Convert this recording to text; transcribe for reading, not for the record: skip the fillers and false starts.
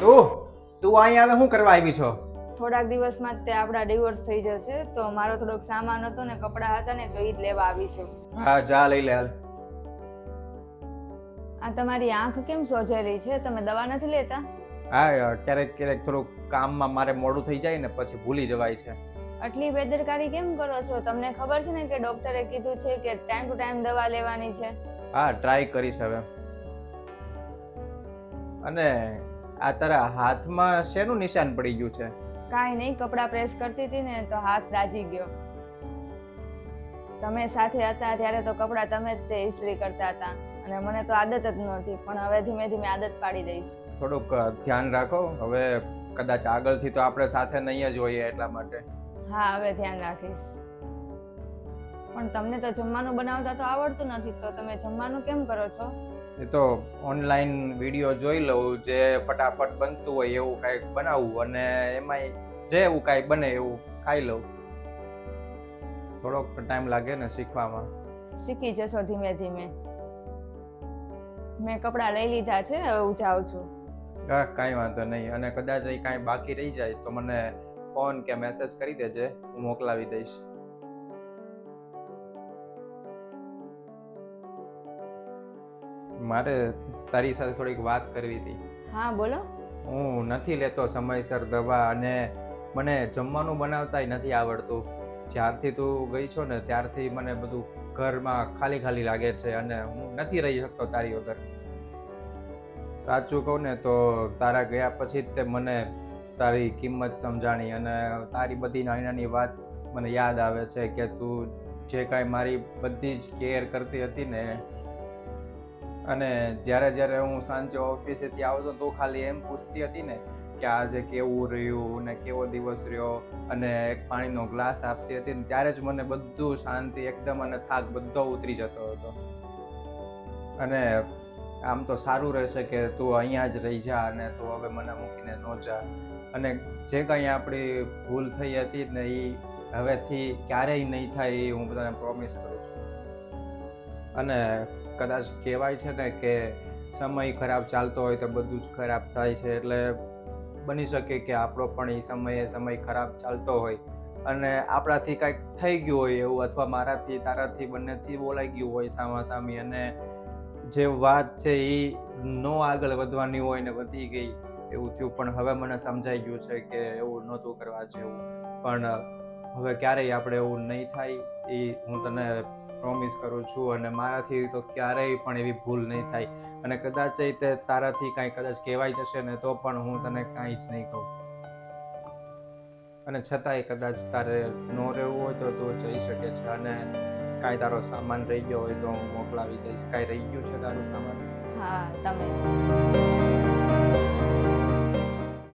તું તું અહીં આવે શું કરવા આવી છો? થોડાક દિવસમાં જ તે આપણા ડિવોર્સ થઈ જશે તો મારો થોડોક સામાન હતો ને કપડાં હતા ને તો ઈ જ લેવા આવી છું. હા જા લઈ લે હાલ. આ તમારી આંખ કેમ સોજેલી છે? તમે દવા નથી લેતા? હા ક્યારેક ક્યારેક થોડુંક કામમાં મારે મોડું થઈ જાય ને પછી ભૂલી જવાય છે. આટલી બેદરકારી કેમ કરો છો? તમને ખબર છે ને કે ડોક્ટરે કીધું છે કે ટાઈમ ટુ ટાઈમ દવા લેવાની છે. હા ટ્રાય કરીશ હવે. અને આ તારા હાથમાં શેનું નિશાન પડી ગયું છે? કાંઈ નહીં, કપડાં પ્રેસ કરતી હતી ને તો હાથ દાજી ગયો. તમે સાથે હતા ત્યારે તો કપડાં તમે જ તે ઇસ્ત્રી કરતા હતા અને મને તો આદત જ નહોતી, પણ હવે ધીમે ધીમે આદત પાડી દઈશ. થોડુંક ધ્યાન રાખો. હવે કદાચ આગળથી તો આપણે સાથે નહીં જ હોઈએ એટલા માટે. હા, હવે ધ્યાન રાખીશ. પણ તમને તો જમવાનું બનાવતા તો આવડતું નથી, તો તમે જમવાનું કેમ કરો છો? એ તો ઓનલાઈન વિડીયો જોઈ લઉં, જે ફટાફટ બનતું હોય એવું કાંઈક બનાવવું અને એમાંય જે એવું કાંઈ બને એવું ખાઈ લઉં. થોડોક ટાઈમ લાગે ને શીખવામાં. શીખી જશો ધીમે ધીમે. મેં કપડાં લઈ લીધા છે, હવે હું જાઉં છું. હા કાંઈ વાંધો નહીં. અને કદાચ અહીં કાંઈ બાકી રહી જાય તો મને ફોન કે મેસેજ કરી દેજે, હું મોકલાવી દઈશ. મારે તારી સાથે થોડીક વાત કરવી હતી. હા બોલો. હું નથી લેતો સમયસર દવા અને મને જમવાનું બનાવતાય નથી આવડતું. જ્યારથી તું ગઈ છો ને ત્યારથી મને બધું ઘરમાં ખાલી ખાલી લાગે છે અને હું નથી રહી શકતો તારી વગર. સાચું કહું ને તો તારા ગયા પછી જ તે મને તારી કિંમત સમજાણી અને તારી બધી નાની નાની વાત મને યાદ આવે છે કે તું જે કાંઈ મારી બધી જ કેર કરતી હતી ને. અને જ્યારે હું સાંજે ઓફિસેથી આવતો તો ખાલી એમ પૂછતી હતી ને કે આજે કેવું રહ્યું ને કેવો દિવસ રહ્યો, અને એક પાણીનો ગ્લાસ આપતી હતી ને ત્યારે જ મને બધું શાંતિ એકદમ અને થાક બધો ઉતરી જતો હતો. અને આમ તો સારું રહેશે કે તું અહીંયા જ રહી જા અને તું હવે મને મૂકીને ન જા. અને જે કંઈ આપણી ભૂલ થઈ હતી ને એ હવેથી ક્યારેય નહીં થાય એ હું બધાને પ્રોમિસ કરું છું. અને કદાચ કહેવાય છે ને કે સમય ખરાબ ચાલતો હોય તો બધું જ ખરાબ થાય છે, એટલે બની શકે કે આપણો પણ એ સમય ખરાબ ચાલતો હોય અને આપણાથી કાંઈક થઈ ગયું હોય એવું, અથવા મારાથી તારાથી બંનેથી બોલાઈ ગયું હોય સામાસામી, અને જે વાત છે એ નો આગળ વધવાની હોય ને વધી ગઈ એવું થયું. પણ હવે મને સમજાઈ ગયું છે કે એવું નહોતું કરવા જેવું. પણ હવે ક્યારેય આપણે એવું નહીં થાય એ હું તને પ્રોમિસ કરું છું. અને મારાથી તો ક્યારેય પણ એવી ભૂલ નહીં થાય. અને કદાચ તે તારાથી કાંઈ કદાચ કહેવાય જશે ને તો પણ હું તને કાંઈ જ નહીં કહું. અને છતાંય કદાચ તારે ન રહેવું હોય તો તું જઈ શકે છે. અને કાંઈ તારો સામાન રહી ગયો હોય તો હું મોકલાવી દઈશ. કાંઈ રહી ગયું છે તારું સામાન? હા તમે